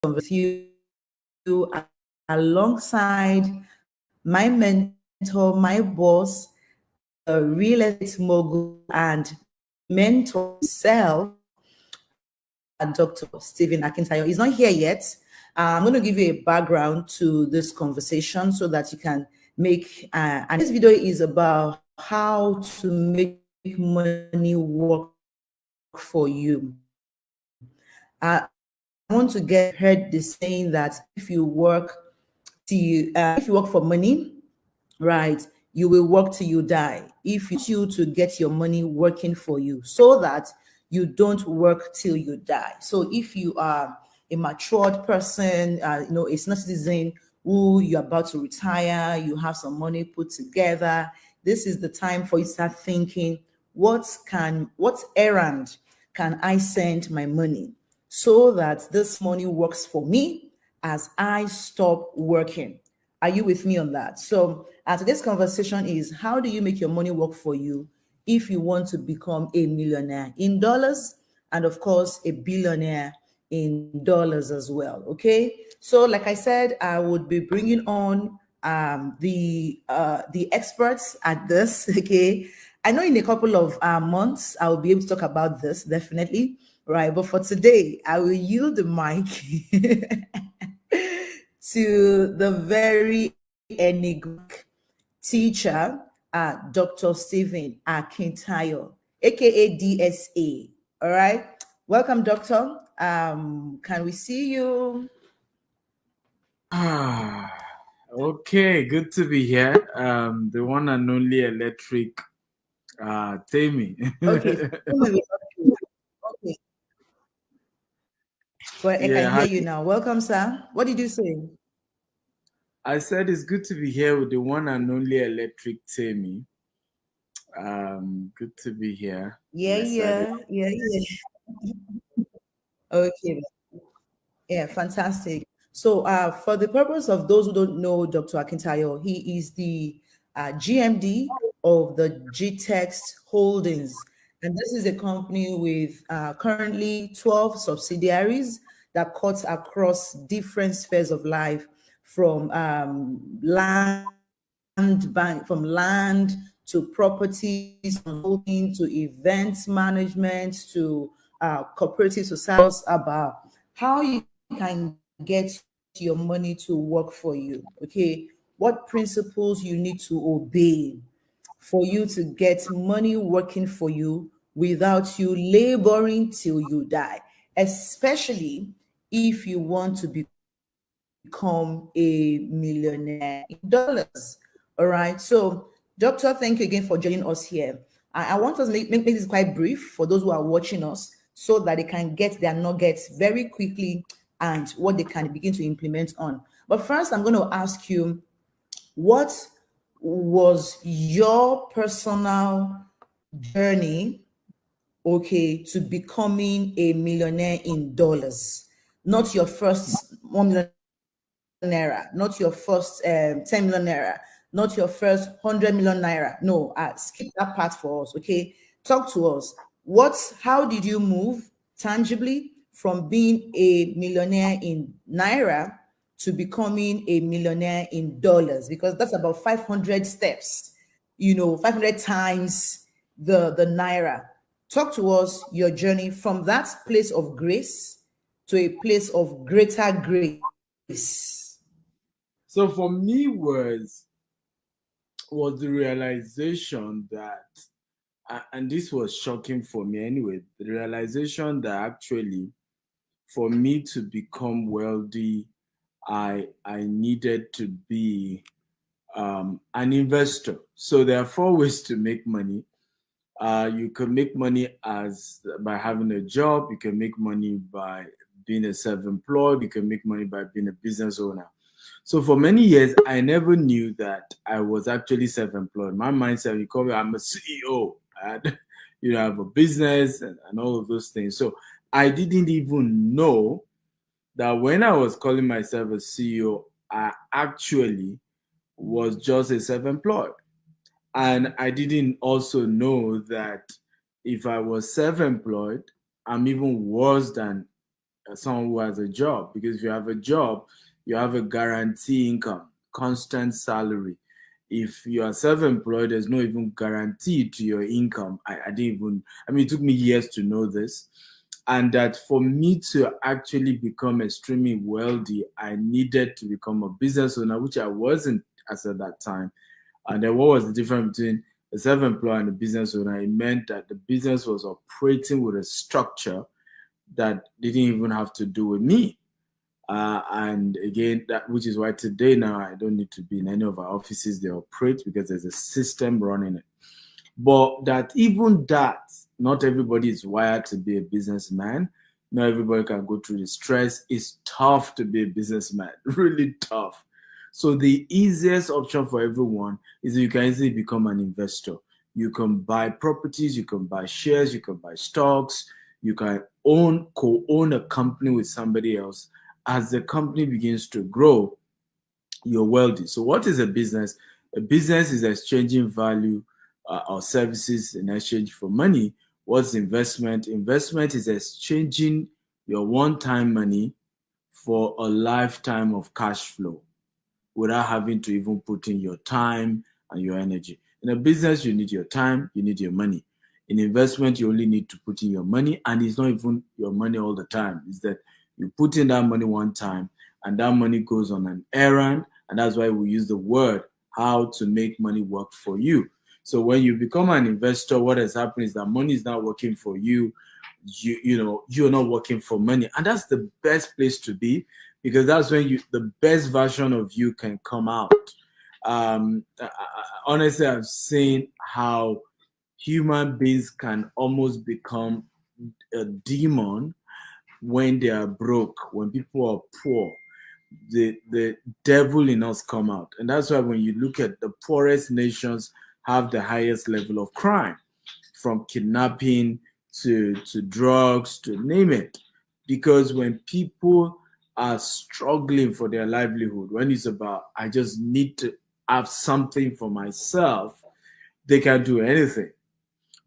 with you alongside my mentor, my boss, a real estate mogul and mentor himself, Dr. Stephen Akintayo. He's not here yet. I'm going to give you a background to this conversation so that you can make, and this video is about how to make money work for you. I want to get heard the saying that if you work for money, right, you will work till you die. If you to get your money working for you so that you don't work till you die. So if you are a matured person, a senior citizen who you're about to retire, you have some money put together, this is the time for you to start thinking, what errand can I send my money so that this money works for me as I stop working? Are you with me on that? So today's conversation is, how do you make your money work for you if you want to become a millionaire in dollars and of course a billionaire in dollars as well? Okay. So like I said, I would be bringing on the experts at this. Okay. I know in a couple of months I will be able to talk about this definitely, right? But for today, I will yield the mic to the very enigmatic teacher, Dr. Stephen Akintayo, aka DSA. All right. Welcome, Doctor. Can we see you? Okay, good to be here. The one and only electric Tammy. Okay. Okay. Well, I can hear you now. Welcome, sir. What did you say? I said it's good to be here with the one and only electric Tammy. Good to be here. Yeah. Okay. Yeah, fantastic. So, for the purpose of those who don't know Dr. Akintayo, he is the GMD of the GTEX Holdings. And this is a company with currently 12 subsidiaries that cuts across different spheres of life, from from land to properties, consulting to events management to cooperative societies, about how you can get your money to work for you. Okay, what principles you need to obey for you to get money working for you without you laboring till you die, especially if you want to become a millionaire in dollars. All right. So, Doctor, thank you again for joining us here. I want us to make this quite brief for those who are watching us so that they can get their nuggets very quickly and what they can begin to implement on. But first, I'm going to ask you, what was your personal journey, okay, to becoming a millionaire in dollars? Not your first 1 million naira, not your first 10 million naira, not your first 100 million naira. No, skip that part for us. Okay, talk to us. How did you move tangibly from being a millionaire in naira to becoming a millionaire in dollars? Because that's about 500 steps, 500 times the naira. Talk to us your journey from that place of grace to a place of greater grace. So for me was the realization that, and this was shocking for me anyway, the realization that actually for me to become wealthy, I needed to be an investor. So there are four ways to make money. You can make money by having a job. You can make money by being a self-employed. You can make money by being a business owner. So for many years, I never knew that I was actually self-employed. My mindset, you call me, I'm a CEO. I have a business and all of those things. So I didn't even know that when I was calling myself a CEO, I actually was just a self-employed. And I didn't also know that if I was self-employed, I'm even worse than someone who has a job, because if you have a job, you have a guarantee income, constant salary. If you are self-employed, there's no even guarantee to your income. I didn't even, I mean, it took me years to know this. And that for me to actually become extremely wealthy, I needed to become a business owner, which I wasn't as at that time. And then what was the difference between a self-employed and a business owner? It meant that the business was operating with a structure that didn't even have to do with me. And again, that which is why today now I don't need to be in any of our offices. They operate because there's a system running it. But that even that, not everybody is wired to be a businessman. Not everybody can go through the stress. It's tough to be a businessman, really tough. So the easiest option for everyone is that you can easily become an investor. You can buy properties, you can buy shares, you can buy stocks, you can co-own a company with somebody else. As the company begins to grow, you're wealthy. So what is a business? A business is exchanging value or services in exchange for money. What's investment? Investment is exchanging your one-time money for a lifetime of cash flow without having to even put in your time and your energy. In a business, you need your time, you need your money. In investment, you only need to put in your money, and it's not even your money all the time. It's that you put in that money one time, and that money goes on an errand, and that's why we use the word how to make money work for you. So when you become an investor, what has happened is that money is not working for you. You're not working for money, and that's the best place to be, because that's when the best version of you can come out. Honestly, I've seen how human beings can almost become a demon when they are broke, when people are poor. The devil in us come out, and that's why when you look at the poorest nations have the highest level of crime, from kidnapping to drugs, to name it. Because when people are struggling for their livelihood, when it's about, I just need to have something for myself, they can do anything.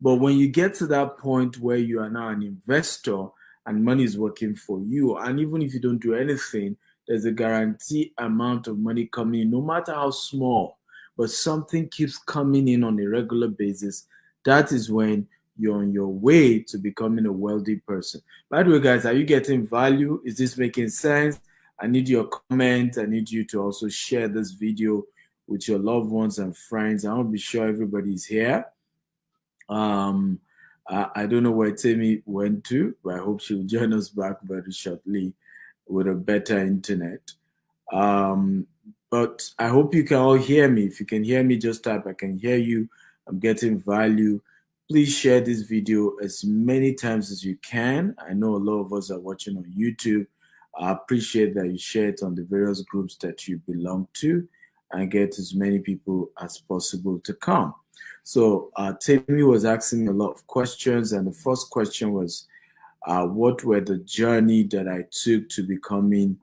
But when you get to that point where you are now an investor and money is working for you, and even if you don't do anything, there's a guaranteed amount of money coming in, no matter how small, but something keeps coming in on a regular basis. That is when you're on your way to becoming a wealthy person. By the way, guys, are you getting value? Is this making sense? I need your comment. I need you to also share this video with your loved ones and friends. I want to be sure everybody's here. I don't know where Tammy went to, but I hope she'll join us back very shortly with a better internet. But I hope you can all hear me. If you can hear me, just type, I can hear you. I'm getting value. Please share this video as many times as you can. I know a lot of us are watching on YouTube. I appreciate that you share it on the various groups that you belong to and get as many people as possible to come. So Tammy was asking me a lot of questions, and the first question was, what were the journey that I took to becoming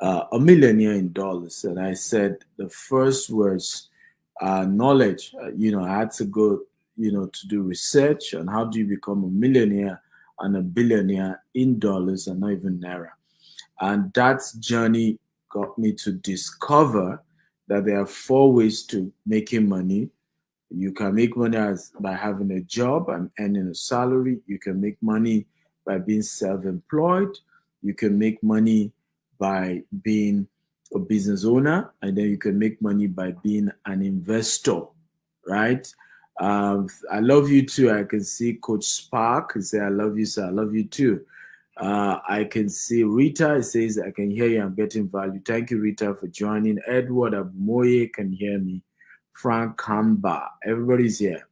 a millionaire in dollars? And I said the first was knowledge. I had to go, to do research on how do you become a millionaire and a billionaire in dollars and not even naira. And that journey got me to discover that there are 4 ways to making money. You can make money by having a job and earning a salary. You can make money by being self-employed. You can make money by being a business owner, and then you can make money by being an investor, right? I love you too. I can see Coach Spark. He say, I love you, sir. I love you too. I can see Rita. It says, I can hear you. I'm getting value. Thank you, Rita, for joining. Edward Abumoye can hear me. Frank Kamba. Everybody's here.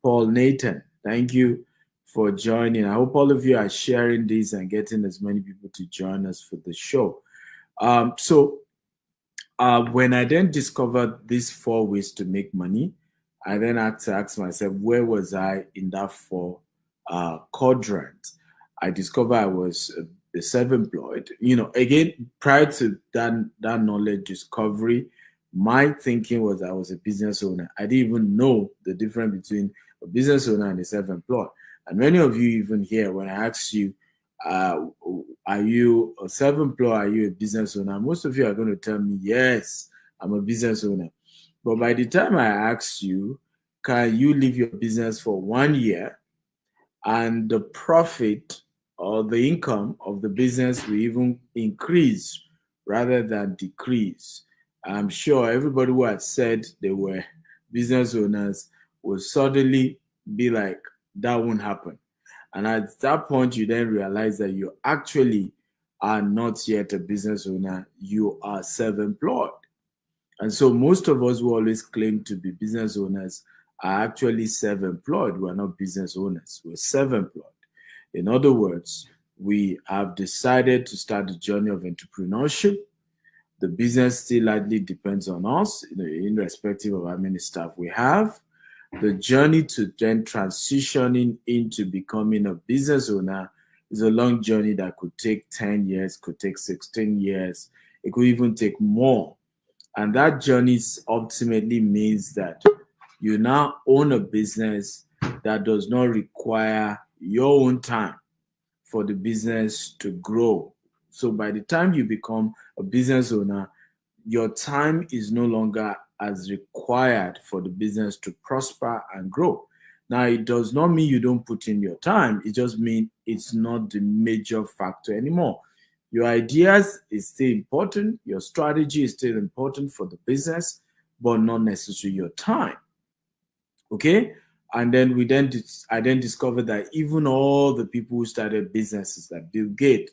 Paul Nathan. Thank you for joining. I hope all of you are sharing this and getting as many people to join us for the show. When I then discovered these 4 ways to make money, I then had to ask myself, where was I in that 4 quadrant? I discovered I was self-employed. Again, prior to that knowledge discovery, my thinking was I was a business owner. I didn't even know the difference between a business owner and a self-employed. And many of you even here, when I asked you, are you a self-employed? Are you a business owner? Most of you are going to tell me, yes, I'm a business owner. But by the time I ask you, can you leave your business for 1 year and the profit or the income of the business will even increase rather than decrease? I'm sure everybody who had said they were business owners will suddenly be like, that won't happen. And at that point, you then realize that you actually are not yet a business owner, you are self employed. And so, most of us who always claim to be business owners are actually self employed. We're not business owners, we're self employed. In other words, we have decided to start the journey of entrepreneurship. The business still largely depends on us, irrespective of how many staff we have. The journey to then transitioning into becoming a business owner is a long journey that could take 10 years, could take 16 years, it could even take more. And that journey ultimately means that you now own a business that does not require your own time for the business to grow. So by the time you become a business owner, your time is no longer as required for the business to prosper and grow. Now, it does not mean you don't put in your time. It just means it's not the major factor anymore. Your ideas is still important. Your strategy is still important for the business, but not necessarily your time. Okay. And then I then discovered that even all the people who started businesses like Bill Gates,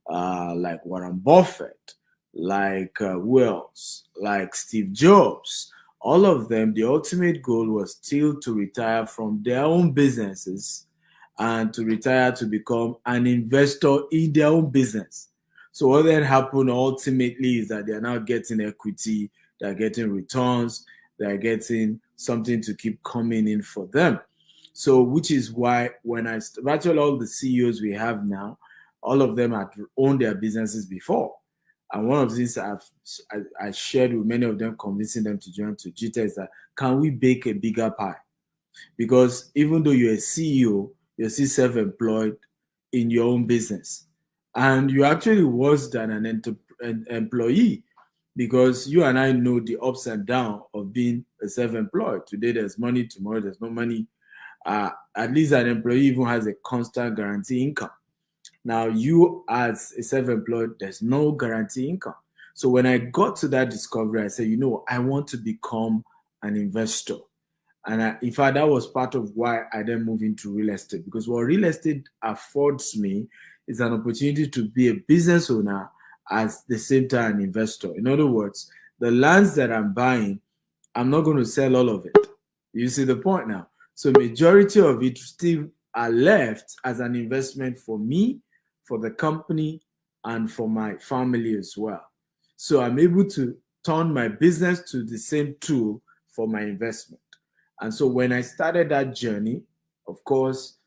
like Warren Buffett, like who else? Like Steve Jobs, all of them, the ultimate goal was still to retire from their own businesses and to retire to become an investor in their own business. So what then happened ultimately is that they are now getting equity, they're getting returns, they're getting something to keep coming in for them. So which is why when virtually all the CEOs we have now, all of them had owned their businesses before. And one of the things I shared with many of them, convincing them to join to Jita, is that can we bake a bigger pie? Because even though you're a CEO, you're still self-employed in your own business. And you're actually worse than an employee, because you and I know the ups and downs of being a self-employed. Today there's money, tomorrow there's no money. At least an employee even has a constant guarantee income. Now, you as a self-employed, there's no guarantee income. So when I got to that discovery, I said, I want to become an investor. And in fact, that was part of why I then moved into real estate, because what real estate affords me is an opportunity to be a business owner at the same time an investor. In other words, the lands that I'm buying, I'm not going to sell all of it. You see the point now? So majority of it still are left as an investment for me, for the company, and for my family as well. So I'm able to turn my business to the same tool for my investment. And so when I started that journey, of course,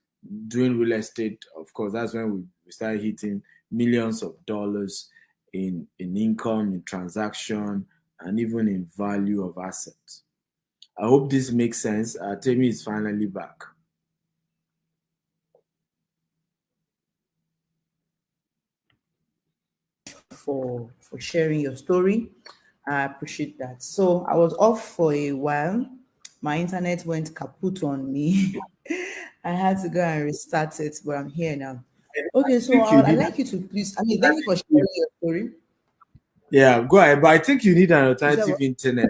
doing real estate, of course, that's when we started hitting millions of dollars in income, in transaction, and even in value of assets. I hope this makes sense. Temi is finally back. For sharing your story. I appreciate that. So I was off for a while. My internet went kaput on me. I had to go and restart it, but I'm here now. Okay, so I'd like you to please. Thank you for sharing your story. Yeah, go ahead. But I think you need an alternative what? internet.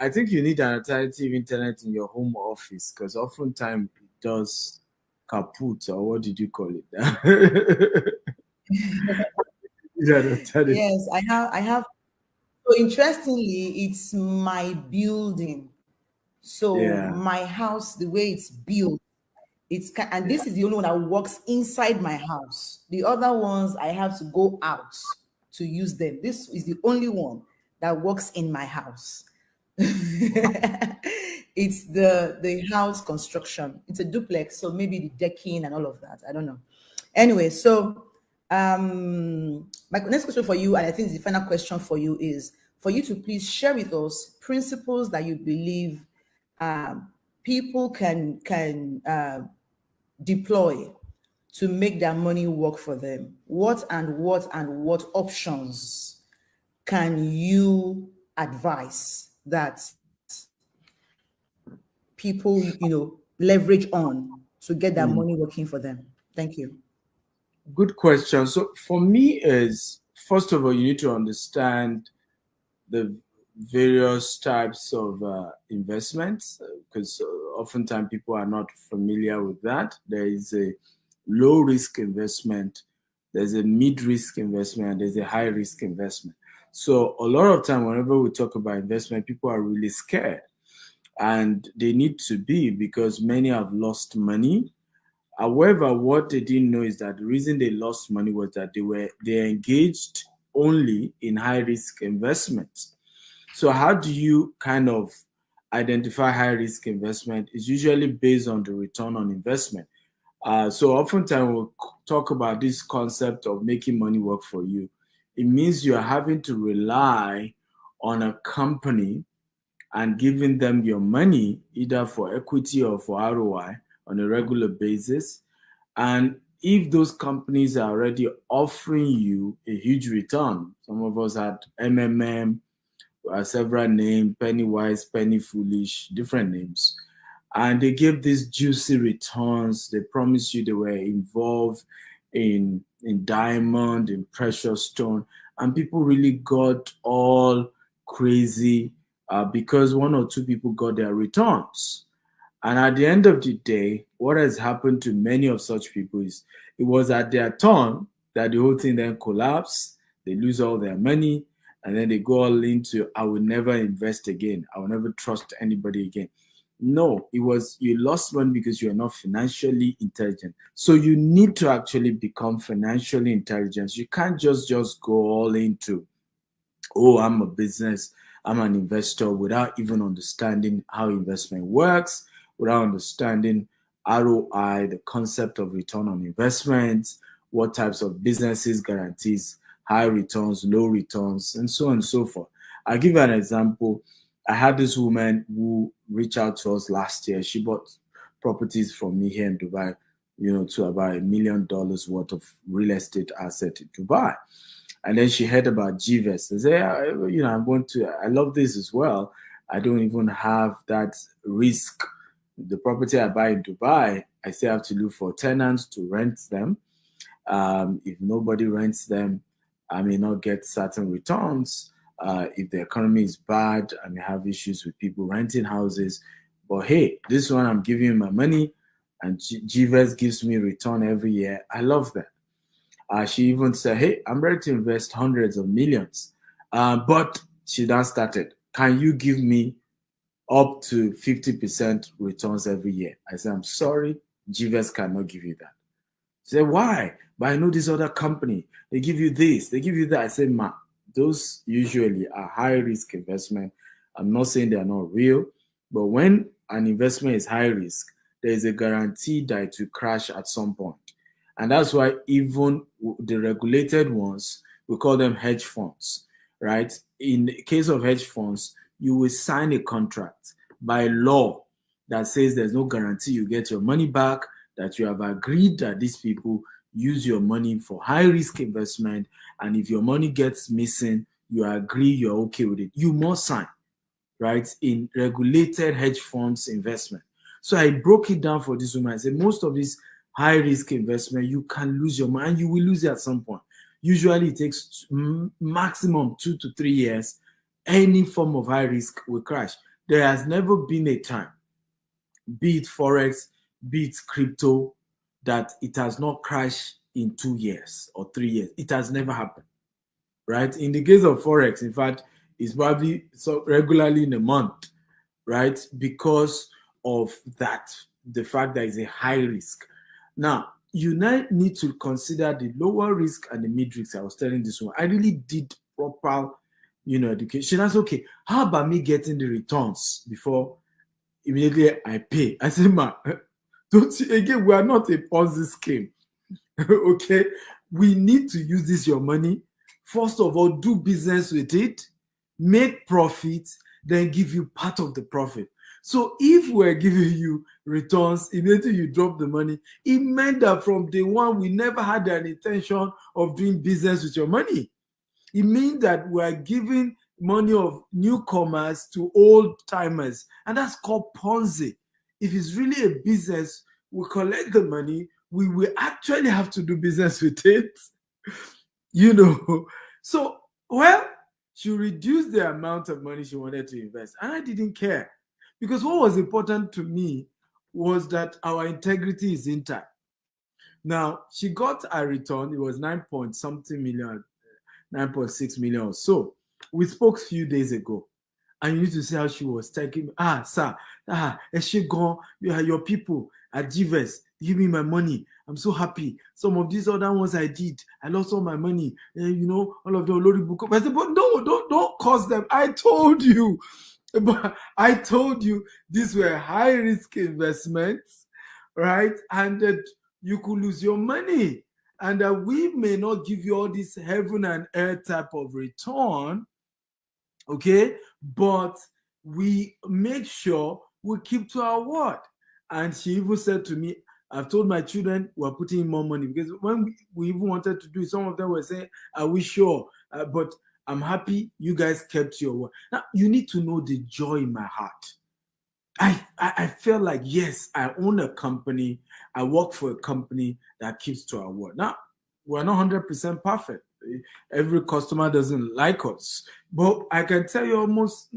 I think you need an alternative internet in your home office, because oftentimes it does kaput, or what did you call it? Yes, I have. So interestingly, it's my building. So Yeah. my house, the way it's built, and this is the only one that works inside my house. The other ones I have to go out to use them. This is the only one that works in my house. It's the house construction. It's a duplex, so maybe the decking and all of that. I don't know. Anyway, so my next question for you, and I think the final question for you, is for you to please share with us principles that you believe people can deploy to make their money work for them? What options can you advise that people, leverage on to get their Mm. money working for them? Thank you. Good question. So for me is, first of all, you need to understand the various types of investments, because oftentimes people are not familiar with that. There is a low risk investment, there's a mid risk investment, and there's a high risk investment. So a lot of time whenever we talk about investment, people are really scared, and they need to be, because many have lost money. However, what they didn't know is that the reason they lost money was that they engaged only in high risk investments. So how do you kind of identify high risk investment? It's usually based on the return on investment. So oftentimes we'll talk about this concept of making money work for you. It means you're having to rely on a company and giving them your money either for equity or for ROI on a regular basis. And if those companies are already offering you a huge return, some of us had MMM, several names, Pennywise, Penny Foolish, different names. And they gave these juicy returns. They promised you they were involved in diamond, in precious stone. And people really got all crazy because one or two people got their returns. And at the end of the day, what has happened to many of such people is it was at their turn that the whole thing then collapsed. They lose all their money, and then they go all into, I will never invest again. I will never trust anybody again. No, it was you lost money because you're not financially intelligent. So you need to actually become financially intelligent. You can't just go all into, oh, I'm a business, I'm an investor, without even understanding how investment works, without understanding ROI, the concept of return on investment, what types of businesses guarantees high returns, low returns, and so on and so forth. I'll give you an example. I had this woman who reached out to us last year. She bought properties from me here in Dubai, to about $1 million worth of real estate asset in Dubai. And then she heard about GVest. And say, I love this as well. I don't even have that risk. The property I buy in Dubai, I still have to look for tenants to rent them. If nobody rents them, I may not get certain returns. If the economy is bad, I may have issues with people renting houses. But hey, this one, I'm giving you my money, and GVest gives me return every year. I love that. She even said, hey, I'm ready to invest hundreds of millions. But she then started, can you give me up to 50% returns every year? I said, I'm sorry, GVest cannot give you that. She said, why? But I know this other company, they give you this, they give you that. I said, ma, those usually are high risk investment. I'm not saying they're not real, but when an investment is high risk, there is a guarantee that it will crash at some point. And that's why even the regulated ones, we call them hedge funds, right? In the case of hedge funds, you will sign a contract by law that says there's no guarantee you get your money back, that you have agreed that these people use your money for high risk investment. And if your money gets missing, you agree you're okay with it. You must sign, right? In regulated hedge funds investment. So I broke it down for this woman. I said, most of these high risk investment, you can lose your money, and you will lose it at some point. Usually it takes maximum 2 to 3 years. Any form of high risk will crash. There has never been a time, be it Forex, be it crypto, that it has not crashed in 2 years or 3 years. It has never happened, right? In the case of Forex, in fact, it's probably so regularly in a month, right? Because of that, the fact that it's a high risk. Now, you now need to consider the lower risk and the mid risk. I was telling this one, I really did proper, education. That's okay. How about me getting the returns before immediately I pay? I said, ma, don't you, again, we are not a Ponzi scheme. Okay, we need to use this your money. First of all, do business with it, make profits, then give you part of the profit. So if we're giving you returns, immediately you drop the money, it meant that from day one, we never had an intention of doing business with your money. It means that we're giving money of newcomers to old timers, and that's called Ponzi. If it's really a business, we collect the money, we will actually have to do business with it. So, well, she reduced the amount of money she wanted to invest, and I didn't care, because what was important to me was that our integrity is intact. Now, she got a return. It was 9 point something million, 9.6 million or so. We spoke a few days ago, and you need to see how she was taking me. Sir, she gone. Your people at GVES, give me my money. I'm so happy. Some of these other ones I did, I lost all my money. All of the Olori book. I said, but no, don't cause them. I told you. But I told you these were high risk investments, right? And that you could lose your money, and that we may not give you all this heaven and earth type of return, okay? But we make sure we keep to our word. And she even said to me, I've told my children we're putting in more money, because when we even wanted to do it, some of them were saying, are we sure? But I'm happy you guys kept your word. Now, you need to know the joy in my heart. I felt like, yes, I own a company. I work for a company that keeps to our word. Now, we're not 100% perfect. Every customer doesn't like us. But I can tell you almost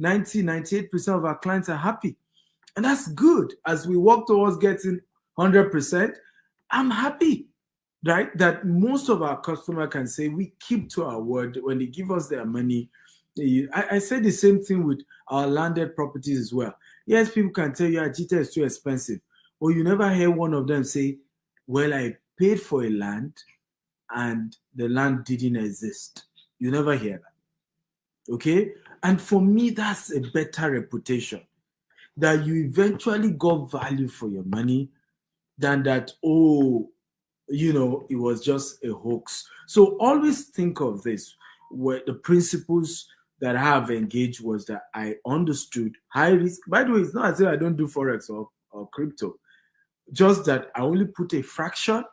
98% of our clients are happy. And that's good. As we work towards getting 100%, I'm happy, right? That most of our customers can say we keep to our word when they give us their money. I say the same thing with our landed properties as well. Yes, people can tell you Ajita is too expensive, but you never hear one of them say, well, I paid for a land and the land didn't exist. You never hear that. Okay? And for me, that's a better reputation, that you eventually got value for your money, than that, it was just a hoax. So always think of this, where the principles that I have engaged was that I understood high risk. By the way, it's not as if I don't do Forex or crypto, just that I only put a fraction.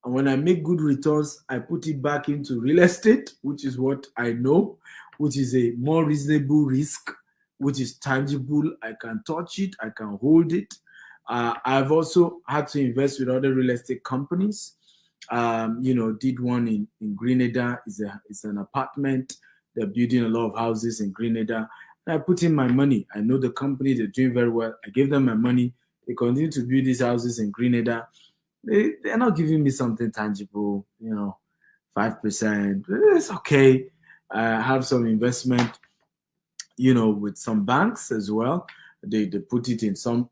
And when I make good returns, I put it back into real estate, which is what I know, which is a more reasonable risk, which is tangible. I can touch it, I can hold it. I've also had to invest with other real estate companies. Did one in Grenada. It's an apartment. They're building a lot of houses in Grenada. And I put in my money. I know the company, they're doing very well. I gave them my money. They continue to build these houses in Grenada. They're not giving me something tangible, 5%. It's okay. I have some investment, with some banks as well. They put it in some,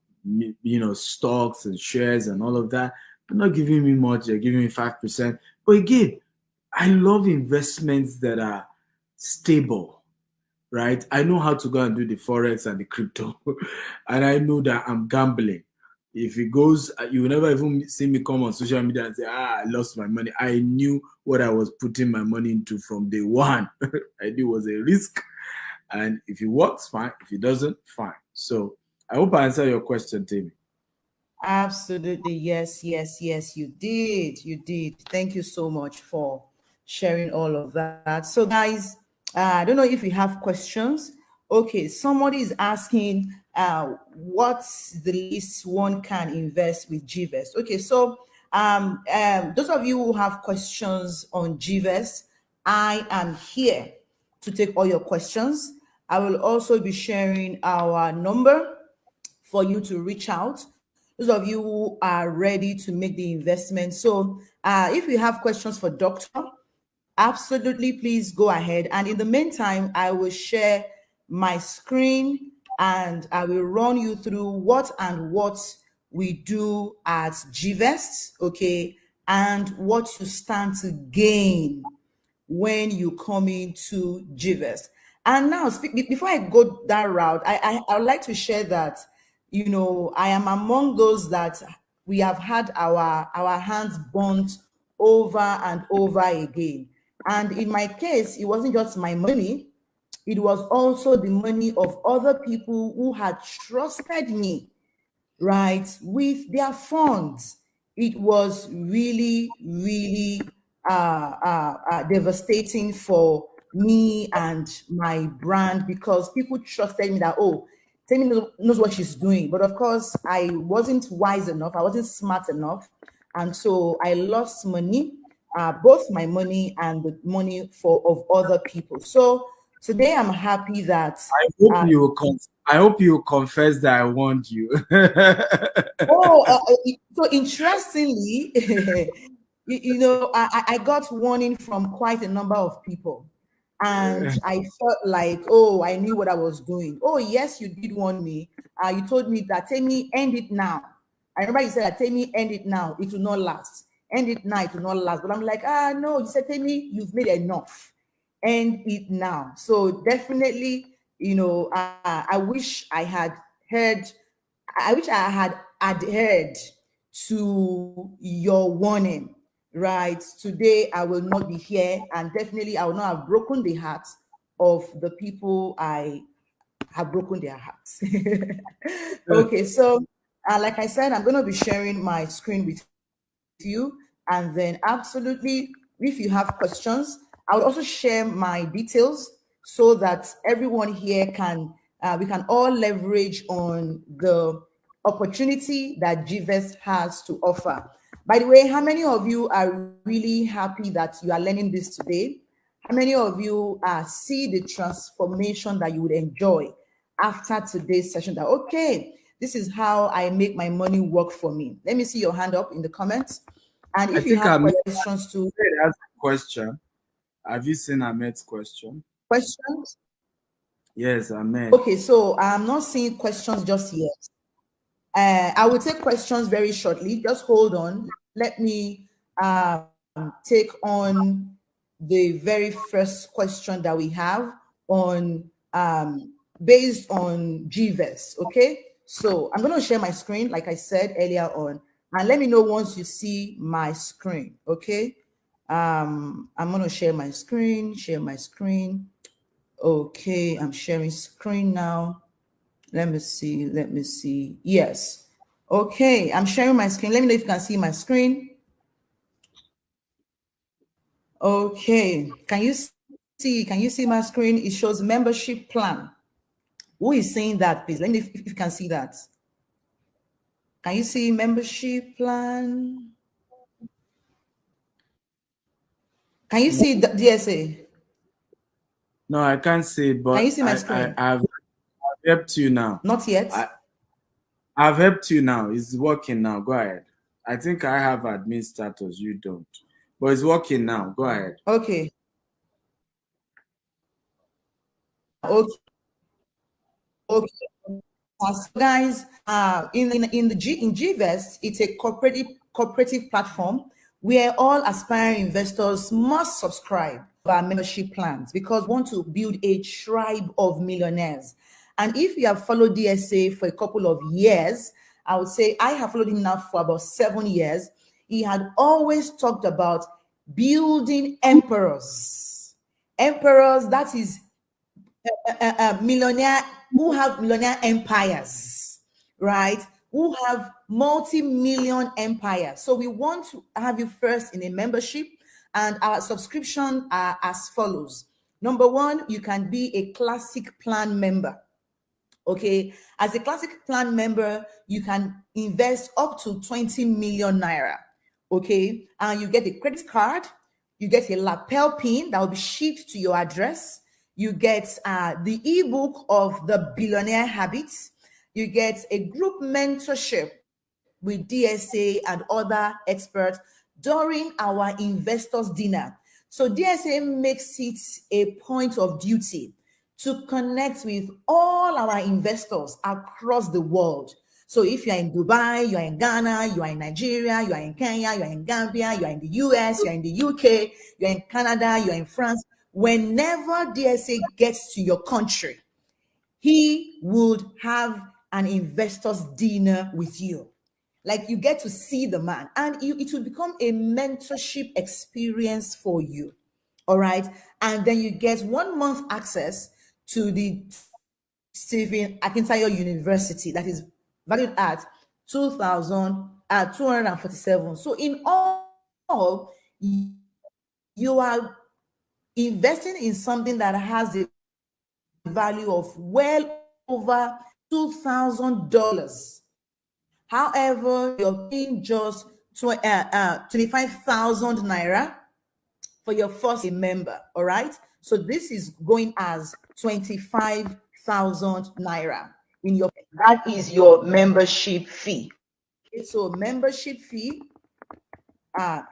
stocks and shares and all of that. They're not giving me much. They're giving me 5%. But again, I love investments that are stable, right? I know how to go and do the Forex and the crypto. And I know that I'm gambling. If it goes, you will never even see me come on social media and say, I lost my money. I knew what I was putting my money into from day one. I knew it was a risk. And if it works, fine. If it doesn't, fine. So I hope I answered your question, Tammy. Absolutely. Yes, you did. You did. Thank you so much for sharing all of that. So, guys, I don't know if you have questions. Okay, somebody is asking what's the least one can invest with GVES. Okay, so those of you who have questions on GVES, I am here to take all your questions. I will also be sharing our number for you to reach out. Those of you who are ready to make the investment. So if you have questions for Doctor, absolutely please go ahead. And in the meantime, I will share my screen and I will run you through what we do at GVES, okay, and what you stand to gain when you come into GVES. And now, before I go that route, I would like to share that, I am among those that we have had our hands burnt over and over again. And in my case, it wasn't just my money, it was also the money of other people who had trusted me right, with their funds. It was really, really devastating for me and my brand, because people trusted me that, oh, Temi knows what she's doing. But of course, I wasn't wise enough, I wasn't smart enough. And so I lost money, both my money and the money of other people. So today I'm happy that uh, I hope you will confess that I warned you. oh, so interestingly, I got warning from quite a number of people, and I felt like, oh, I knew what I was doing. Oh, yes, you did warn me. You told me that, tell me, end it now. I remember you said that, tell me, end it now. It will not last. End it now. It will not last. But I'm like, no. You said, tell me, you've made enough. End it now. So definitely, I wish I had heard I wish I had adhered to your warning, right? Today, I will not be here, and definitely, I will not have broken the hearts of the people I have broken their hearts. Okay, so like I said, I'm going to be sharing my screen with you, and then absolutely, if you have questions, I will also share my details so that everyone here can we can all leverage on the opportunity that GVES has to offer. By the way, how many of you are really happy that you are learning this today? How many of you see the transformation that you would enjoy after today's session? That, okay, this is how I make my money work for me. Let me see your hand up in the comments. And I if you think have Ahmed questions too, has a question. Have you seen Ahmed's question? questions. Yes, Ahmed. Okay, so I'm not seeing questions just yet. I will take questions very shortly. Just hold on. Let me take on the very first question that we have on based on GVES. Okay, so I'm going to share my screen, like I said earlier on, and let me know once you see my screen. Okay, I'm going to share my screen. Share my screen. Okay, I'm sharing screen now. Let me see. Let me see. Yes. Okay, I'm sharing my screen. Let me know if you can see my screen. Okay. Can you see? Can you see my screen? It shows membership plan. Who is saying that, please? Let me know if you can see that. Can you see membership plan? Can you see the DSA? No, I can't say, Can you but see my screen? I've helped you now. Not yet. I've helped you now. It's working now. Go ahead. I think I have admin status. You don't. But it's working now. Go ahead. Okay. Okay. Okay. So guys, in GVES, it's a cooperative platform where all aspiring investors must subscribe to our membership plans, because we want to build a tribe of millionaires. And if you have followed DSA for a couple of years, I would say I have followed him now for about 7 years. He had always talked about building emperors. Emperors, that is millionaire who have millionaire empires, right? Who have multi-million empires. So we want to have you first in a membership, and our subscription are as follows. Number one, you can be a classic plan member. Okay, as a classic plan member, you can invest up to 20 million naira. Okay, and you get a credit card, you get a lapel pin that will be shipped to your address, you get the ebook of the billionaire habits, you get a group mentorship with DSA and other experts during our investors dinner. So DSA makes it a point of duty to connect with all our investors across the world. So if you're in Dubai, you're in Ghana, you're in Nigeria, you're in Kenya, you're in Gambia, you're in the US, you're in the UK, you're in Canada, you're in France, whenever DSA gets to your country, he would have an investors dinner with you. Like, you get to see the man, and it will become a mentorship experience for you. All right. And then you get 1 month access to the Stephen Akintayo University, that is valued at 2,247. So in all, you are investing in something that has a value of well over $2,000. However, you're paying just 25,000 naira for your first member. All right. So this is going as 25,000 naira in your, that is your membership fee. So membership fee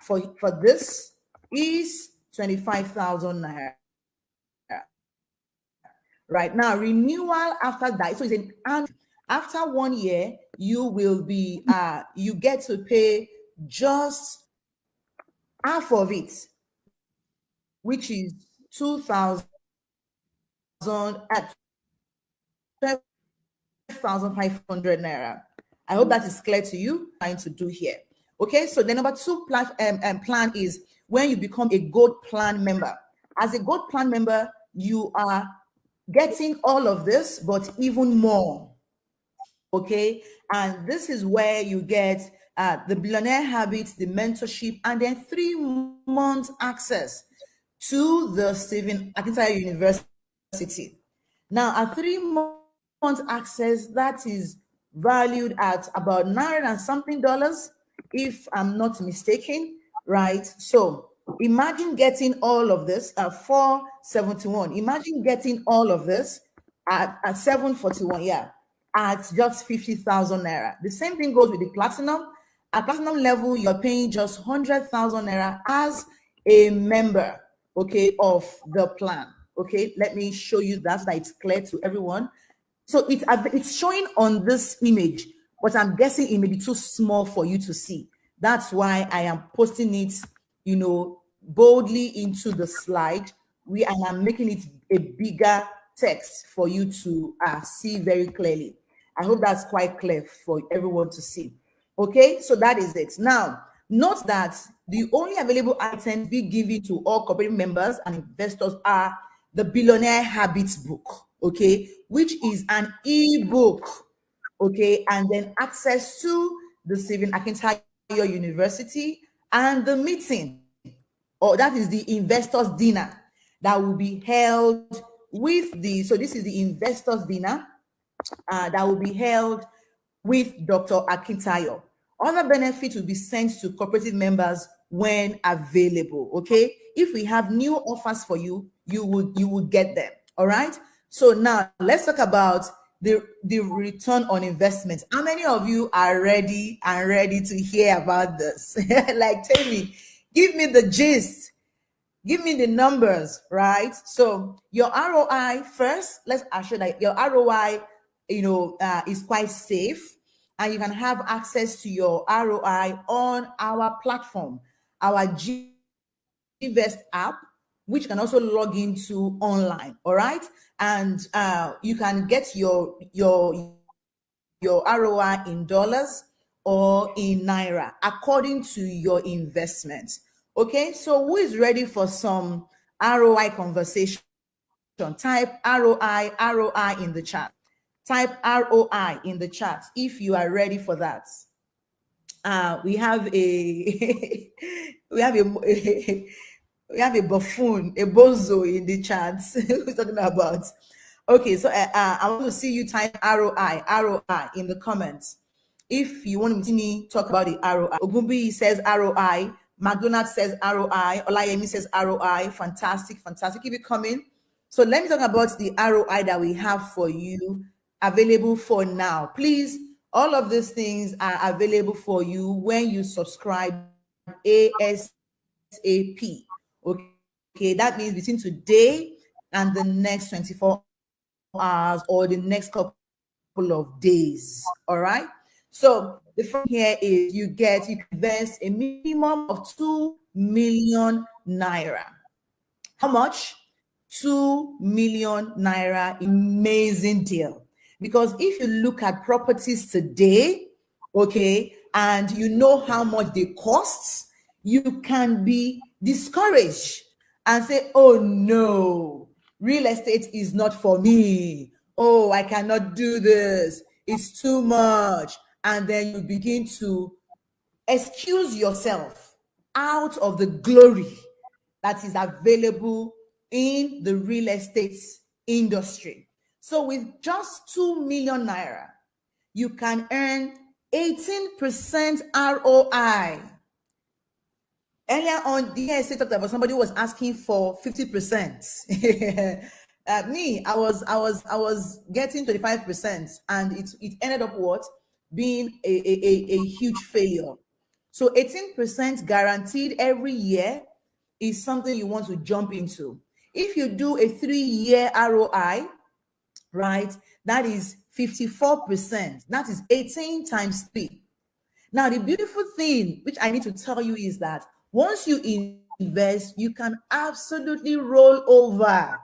for this is 25,000 naira. Right now, renewal after that. So it's after 1 year, you will be you get to pay just half of it, which is 2,000 at 12,500 naira. I hope that is clear to you. Trying to do here. Okay, so the number two plan is when you become a gold plan member. As a gold plan member, you are getting all of this, but even more. Okay, and this is where you get the Billionaire Habits, the mentorship, and then 3 months access to the Stephen Akintayo University. Now, a 3 months access that is valued at about $9 and something, if I'm not mistaken, right? So imagine getting all of this at 471. Imagine getting all of this at 741, yeah, at just 50,000 naira. The same thing goes with the platinum. At platinum level, you're paying just 100,000 naira as a member, okay, of the plan. Okay, let me show you that so that it's clear to everyone. So it's showing on this image, but I'm guessing it may be too small for you to see. That's why I am posting it, boldly into the slide. And I'm making it a bigger text for you to see very clearly. I hope that's quite clear for everyone to see. Okay, so that is it. Now, note that the only available items be given to all corporate members and investors are the Billionaire Habits book, okay, which is an e-book, okay, and then access to the Stephen Akintayo University and the meeting, or that is the investors dinner that will be held so this is the investors dinner that will be held with Dr. Akintayo. Other benefits will be sent to cooperative members when available. Okay, if we have new offers for you, you would get them. All right. So now let's talk about the return on investment. How many of you are ready to hear about this? Like, tell me, give me the gist. Give me the numbers, right? So your ROI first, let's assure that your ROI, is quite safe, and you can have access to your ROI on our platform, our GVest app, which you can also log into online. All right, and you can get your ROI in dollars or in naira according to your investment. Okay, so who is ready for some ROI conversation? Type ROI in the chat. Type ROI in the chat if you are ready for that. We have a we have a buffoon, a bozo in the chat. Who's talking about? Okay, so I want to see you type ROI in the comments. If you want to see me talk about the ROI, Ogumbi says ROI, McDonald says ROI, Olayemi says ROI. Fantastic. Keep it coming. So let me talk about the ROI that we have for you available for now. Please, all of these things are available for you when you subscribe ASAP. Okay, that means between today and the next 24 hours or the next couple of days. All right. So the first here is you can invest a minimum of 2 million naira. How much? 2 million naira. Amazing deal. Because if you look at properties today, okay, and you know how much they cost, you can be discouraged and say, oh no, real estate is not for me. Oh, I cannot do this. It's too much. and then you begin to excuse yourself out of the glory that is available in the real estate industry. So with just 2 million naira, you can earn 18% ROI. Earlier on, the ESA talked about somebody who was asking for 50%. I was getting 25%, and it ended up what? Being a huge failure. So 18% guaranteed every year is something you want to jump into. If you do a 3-year ROI, right, that is 54%. That is 18 times 3. Now, the beautiful thing, which I need to tell you, is that once you invest, you can absolutely roll over.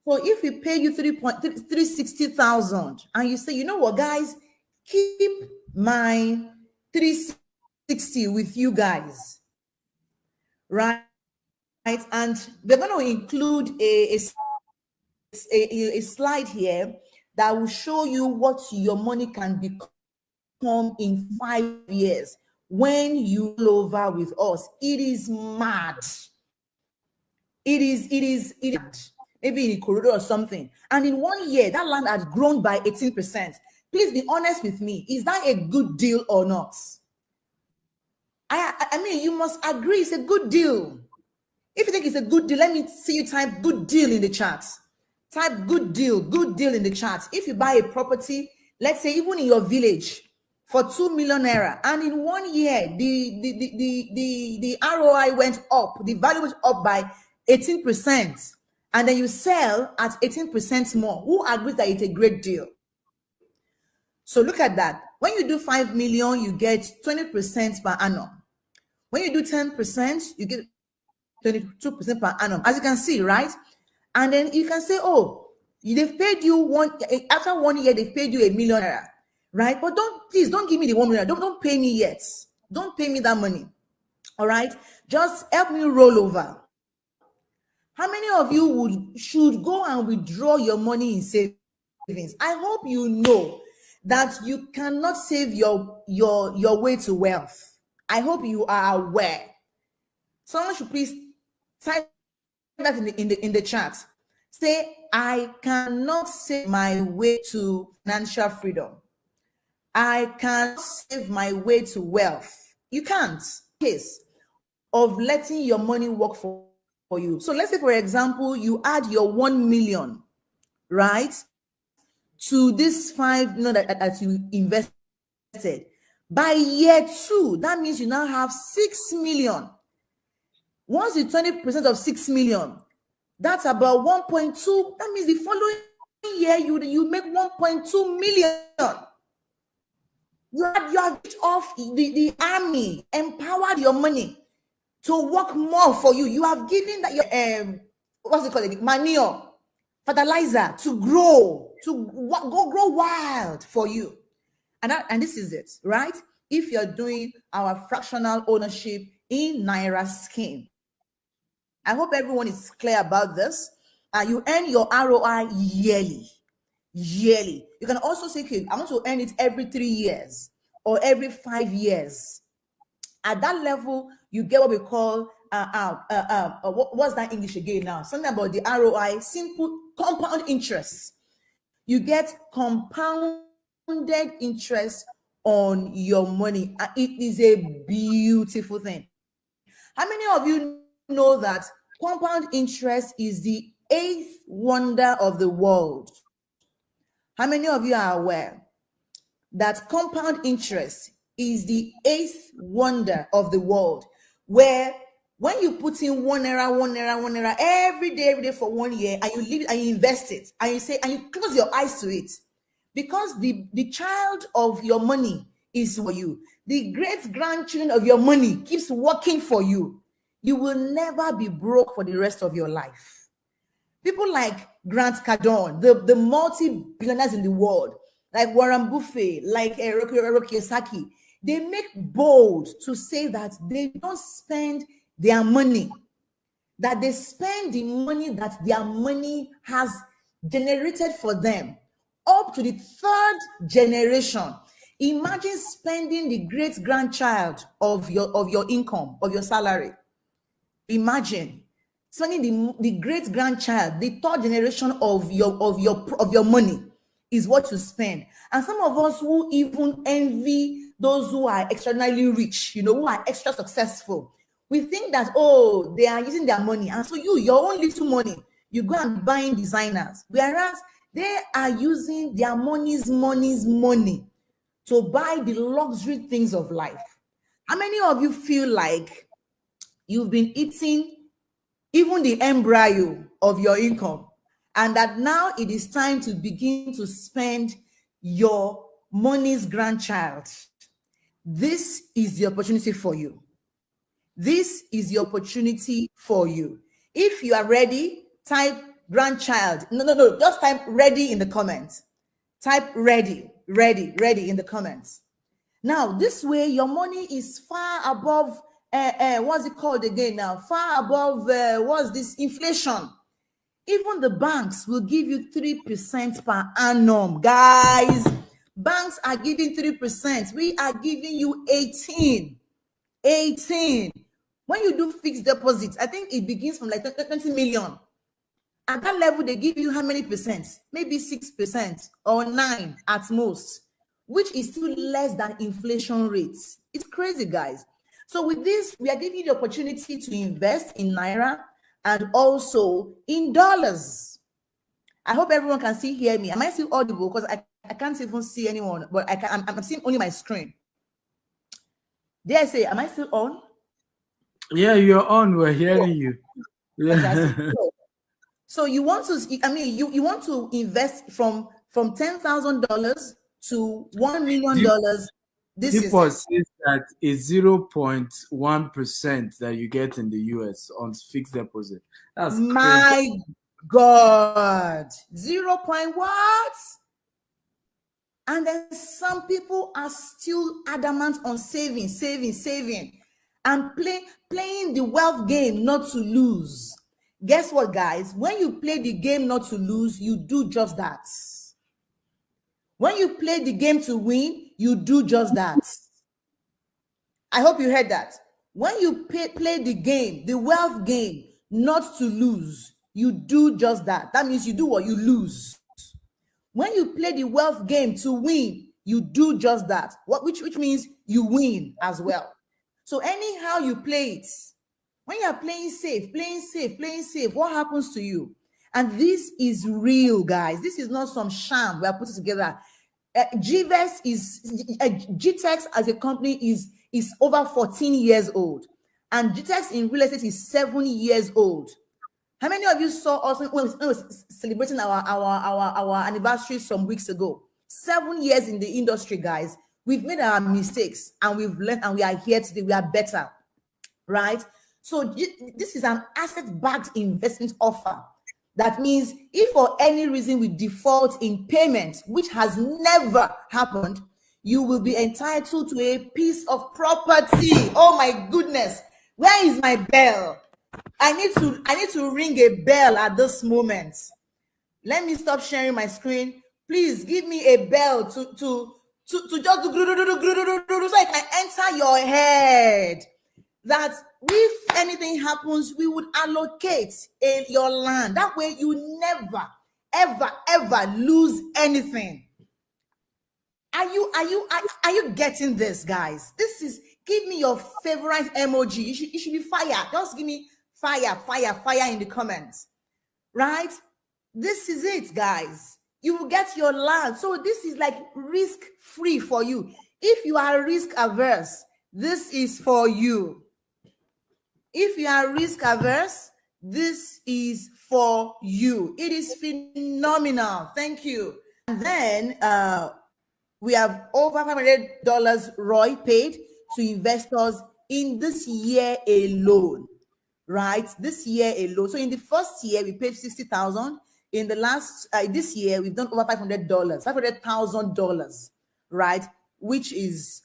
So if we pay you 360,000 and you say, you know what, guys, keep my 360 with you guys, right? And we're going to include a slide here that will show you what your money can become in 5 years when you roll over with us. It is mad. It is maybe in a corridor or something. And in 1 year, that land has grown by 18%. Please be honest with me. Is that a good deal or not? I mean, you must agree it's a good deal. If you think it's a good deal, let me see you type good deal in the chat. Type good deal in the chat. If you buy a property, let's say even in your village, for 2 million naira, and in 1 year the ROI went up, the value was up by 18%, and then you sell at 18% more, who agrees that it's a great deal? So look at that. When you do 5 million, you get 20% per annum. When you do 10%, you get 22% per annum, as you can see, right? And then you can say, oh, they've paid you after 1 year, they've paid you 1 million naira, right? But please don't give me the 1 million. Don't pay me yet. Don't pay me that money. All right, just help me roll over. How many of you should go and withdraw your money in savings? I hope you know that you cannot save your way to wealth. I hope you are aware. Someone should please type that in the chat. Say, I cannot save my way to financial freedom. I can't save my way to wealth. You can't. Case of letting your money work for you. So let's say, for example, you add your 1 million, right, to this 5 million that you invested. By year 2, that means you now have 6 million. Once you 20% of 6 million, that's about 1.2. That means the following year you make 1.2 million. You have bit off the army, empowered your money to work more for you. You have given that your what's it called? Manure, fertilizer to grow, grow wild for you. And this is it, right? If you're doing our fractional ownership in Naira scheme, I hope everyone is clear about this. You earn your ROI yearly. You can also say, okay, I want to earn it every 3 years or every 5 years. At that level, you get what we call what's that English again now? Something about the ROI, simple compound interest. You get compounded interest on your money. It is a beautiful thing. How many of you know that compound interest is the 8th wonder of the world? How many of you are aware that compound interest is the 8th wonder of the world, where when you put in 1 naira every day for 1 year, and you leave it and you invest it, and you say, and you close your eyes to it, because the child of your money is for you, the great grandchildren of your money keeps working for you, you will never be broke for the rest of your life. People like Grant Cardone, the multi-billionaires in the world, like Warren Buffett, like Hiroki Kiyosaki, they make bold to say that they don't spend their money, that they spend the money that their money has generated for them up to the 3rd generation. Imagine spending the great grandchild of your income, of your salary. Imagine spending the great grandchild, the third generation of your money is what you spend. And some of us who even envy those who are extraordinarily rich, who are extra successful, we think that, oh, they are using their money, and so your own little money, you go and buying designers, whereas they are using their money's money to buy the luxury things of life. How many of you feel like you've been eating even the embryo of your income, and that now it is time to begin to spend your money's grandchild? This is the opportunity for you. This is the opportunity for you. If you are ready, type grandchild. No, just type ready in the comments. Type ready in the comments. Now, this way, your money is far above, what's it called again now? Far above, what's this, inflation. Even the banks will give you 3% per annum. Guys, banks are giving 3%. We are giving you 18. When you do fixed deposits, I think it begins from like 20 million. At that level, they give you how many percent? Maybe 6% or 9% at most, which is still less than inflation rates. It's crazy, guys. So with this, we are giving you the opportunity to invest in Naira and also in dollars. I hope everyone can still hear me. Am I still audible? Because I can't even see anyone, but I'm seeing only my screen. Dare I say, am I still on? Yeah, you're on. We're hearing you. Yeah. So you want to, you want to invest from $10,000 to $1 million. People say that it's 0.1% that you get in the US on fixed deposit. That's my crazy. God, 0. What? And then some people are still adamant on saving, and playing the wealth game not to lose. Guess what, guys? When you play the game not to lose, you do just that. When you play the game to win, you do just that. I hope you heard that. When you play the game, the wealth game, not to lose, you do just that. That means you do what? You lose. When you play the wealth game to win, you do just that. Which means you win as well. So anyhow you play it, when you are playing safe, what happens to you? And this is real, guys. This is not some sham we are putting together. GTEx as a company is over 14 years old, and GTEx in real estate is 7 years old. How many of you saw us when we were celebrating our anniversary some weeks ago? 7 years in the industry, guys. We've made our mistakes and we've learned, and we are here today. We are better, right? So this is an asset-backed investment offer. That means if for any reason we default in payment, which has never happened, you will be entitled to a piece of property. Oh my goodness. Where is my bell? I need to ring a bell at this moment. Let me stop sharing my screen. Please give me a bell to just do so I can enter your head. That if anything happens, we would allocate your land. That way you never, ever lose anything. Are you getting this, guys? This is, give me your favorite emoji. You should be fire. Just give me fire in the comments, right? This is it, guys. You will get your land. So this is like risk-free for you. If you are risk averse, this is for you. If you are risk averse, this is for you. It is phenomenal. Thank you. And then we have over $500 ROI paid to investors in this year alone, right? This year alone. So in the first year, we paid $60,000. In the last, this year, we've done over $500,000, right? Which is,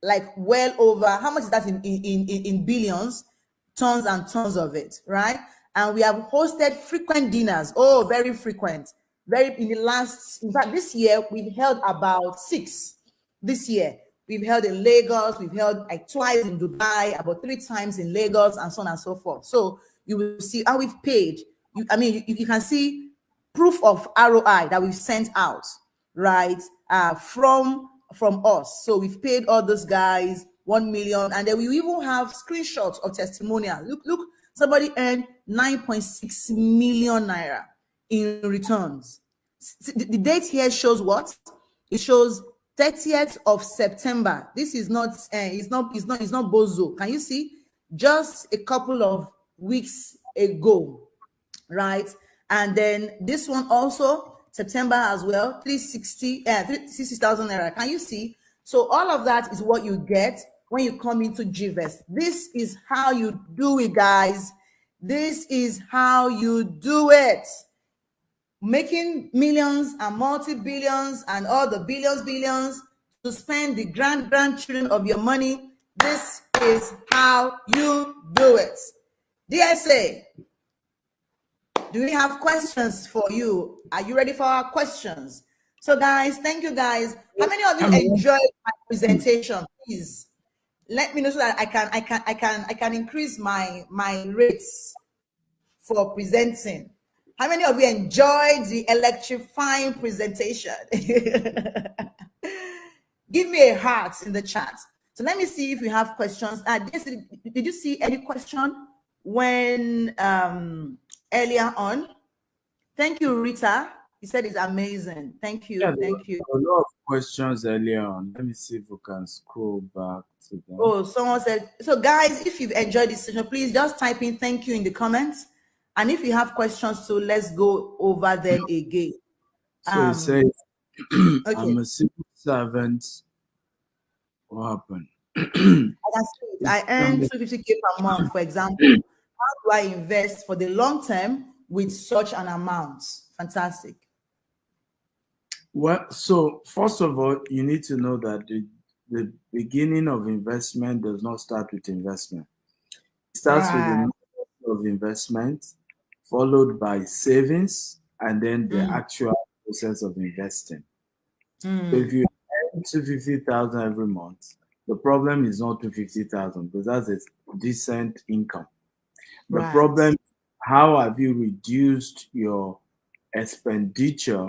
like well over, how much is that in billions? Tons and tons of it, right? And we have hosted frequent dinners. Oh, very frequent. In fact, this year we've held about 6. this year. We've held in Lagos, we've held like twice in Dubai, about 3 times in Lagos, and so on and so forth. So you will see how we've paid. You can see proof of ROI that we've sent out, right? From us. So we've paid all those guys 1 million, and then we even have screenshots of testimonial. Look, somebody earned 9.6 million naira in returns. The date here shows what? It shows 30th of September. This is not it's not bozo. Can you see? Just a couple of weeks ago, right? And then this one also September as well, 360,000 naira. Can you see? So all of that is what you get when you come into GVest. This is how you do it, guys. This is how you do it. Making millions and multi-billions and all the billions to spend the grandchildren of your money. This is how you do it. DSA, do we have questions for you? Are you ready for our questions? So guys, thank you guys. How many of you enjoyed my presentation? Please let me know so that I can increase my rates for presenting. How many of you enjoyed the electrifying presentation? Give me a heart in the chat. So let me see if we have questions. Did you see any question when earlier on? Thank you, Rita. You said it's amazing. Thank you. Yeah, thank you. A lot of questions earlier on. Let me see if we can scroll back to that. Oh, someone said, so guys, if you've enjoyed this session, please just type in thank you in the comments. And if you have questions, so let's go over them again. So it says, okay. I'm a civil servant. What happened? I earn 250K per month, for example. How do I invest for the long term with such an amount? Fantastic. Well, so first of all, you need to know that the beginning of investment does not start with investment. It starts with the knowledge of investment, followed by savings, and then the actual process of investing. So if you earn 250,000 every month, the problem is not 250,000 because that's a decent income. The problem is how have you reduced your expenditure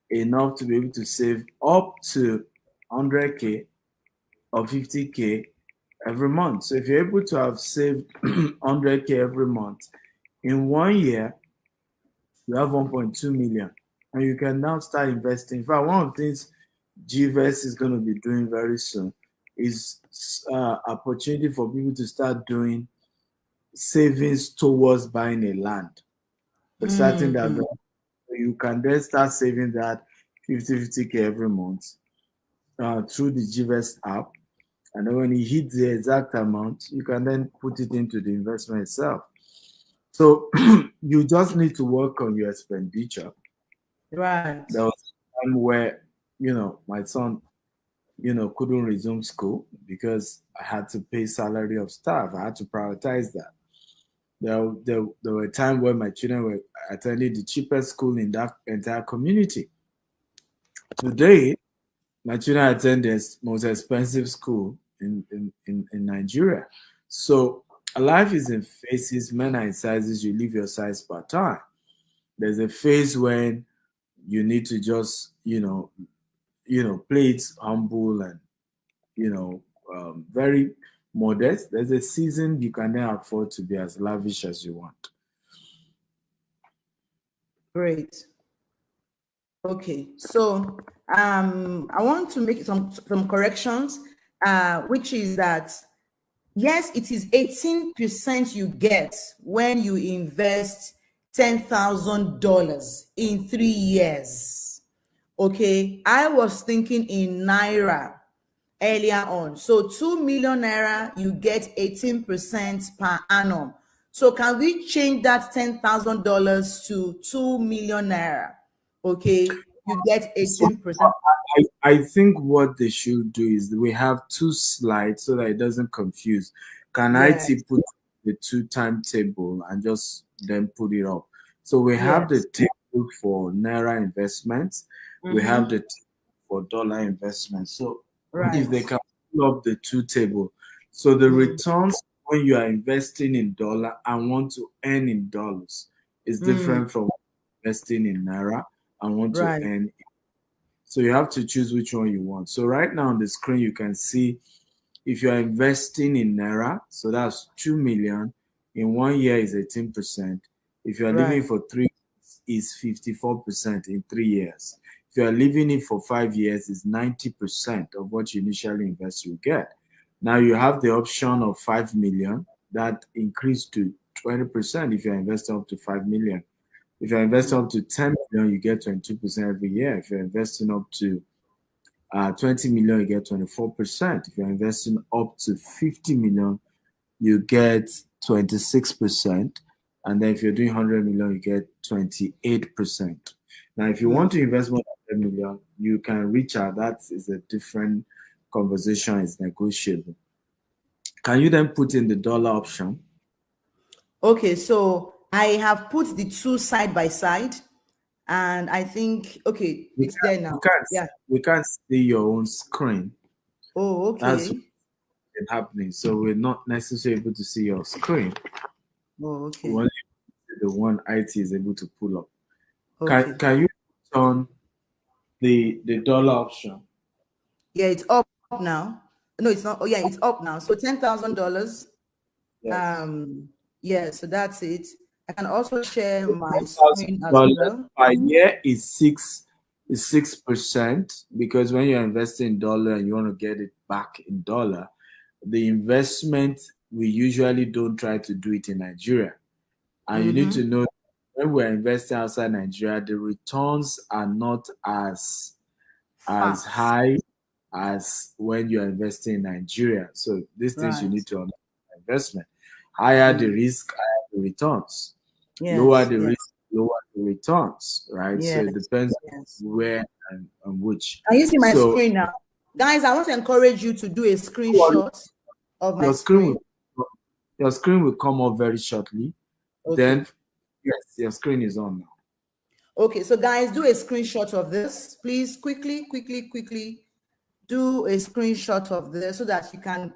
enough to be able to save up to 100K or 50K every month. So if you're able to have saved 100K every month, in 1 year, you have 1.2 million. And you can now start investing. In fact, one of the things GVest is going to be doing very soon is opportunity for people to start doing savings towards buying a land. But starting that, you can then start saving that 50K every month through the GVest app. And then when you hit the exact amount, you can then put it into the investment itself. So you just need to work on your expenditure. Right. There was a time where, my son, couldn't resume school because I had to pay salary of staff. I had to prioritize that. There were a time where my children were attending the cheapest school in that entire community. Today, my children attend the most expensive school in Nigeria. So life is in phases. Men are in sizes. You live your size per time. There's a phase when you need to just, play it humble and, very modest. There's a season you can then afford to be as lavish as you want. Great. Okay, so I want to make some corrections, which is that yes, it is 18% you get when you invest $10,000 in 3 years. Okay, I was thinking in naira earlier on. So 2 million naira, you get 18% per annum. So can we change that $10,000 to 2 million naira? Okay, you get 18%. I think what they should do is we have 2 slides so that it doesn't confuse. Can IT put the 2 timetable and just then put it up? So we have the table for naira investments. We have the table for dollar investments. So if they Right. can pull up the two table. So the Mm. returns when you are investing in dollar and want to earn in dollars is Mm. different from investing in naira and want to Right. earn. So you have to choose which one you want. So right now on the screen you can see if you are investing in naira, so that's 2 million in 1 year is 18%. If you are Right. living for 3 years, is 54% in 3 years. If you are living it for 5 years, is 90% of what you initially invest you get. Now you have the option of 5 million that increased to 20% if you're investing up to 5 million. If you're investing up to 10 million, you get 22% every year. If you're investing up to 20 million, you get 24%. If you're investing up to 50 million, you get 26%. And then if you're doing 100 million, you get 28%. Now, if you Mm. want to invest more than 10 million, you can reach out. That is a different conversation, it's negotiable. Can you then put in the dollar option? Okay, so I have put the two side by side, and I think okay, We it's there can't, now. we can't, Yeah. we can't see your own screen. Oh, That's okay. what's happening. So we're not necessarily able to see your screen. Oh, okay. Only the one IT is able to pull up. Okay. Can you turn the dollar option? Yeah, it's up now. No, it's not. Oh, yeah, it's up now. So $10,000. Yes. Um, yeah, so that's it. I can also share my thousand screen as dollars well. per year is 6% because when you're investing in dollar and you want to get it back in dollar, the investment we usually don't try to do it in Nigeria. And you need to Mm-hmm. know when we're investing outside Nigeria, the returns are not as Fast. high as when you're investing in Nigeria. So these things you Right. need to understand investment. Higher the Mm. risk, higher the returns. Lower Yes, the yes, risk, lower the returns, right? So it yes, depends yes. on where and which. Can you see my So screen now? Guys, I want to encourage you to do a screenshot of my your screen screen. will your screen will come up very shortly. Okay. Then yes, your screen is on now. Okay, so guys, do a screenshot of this. Please quickly do a screenshot of this so that you can,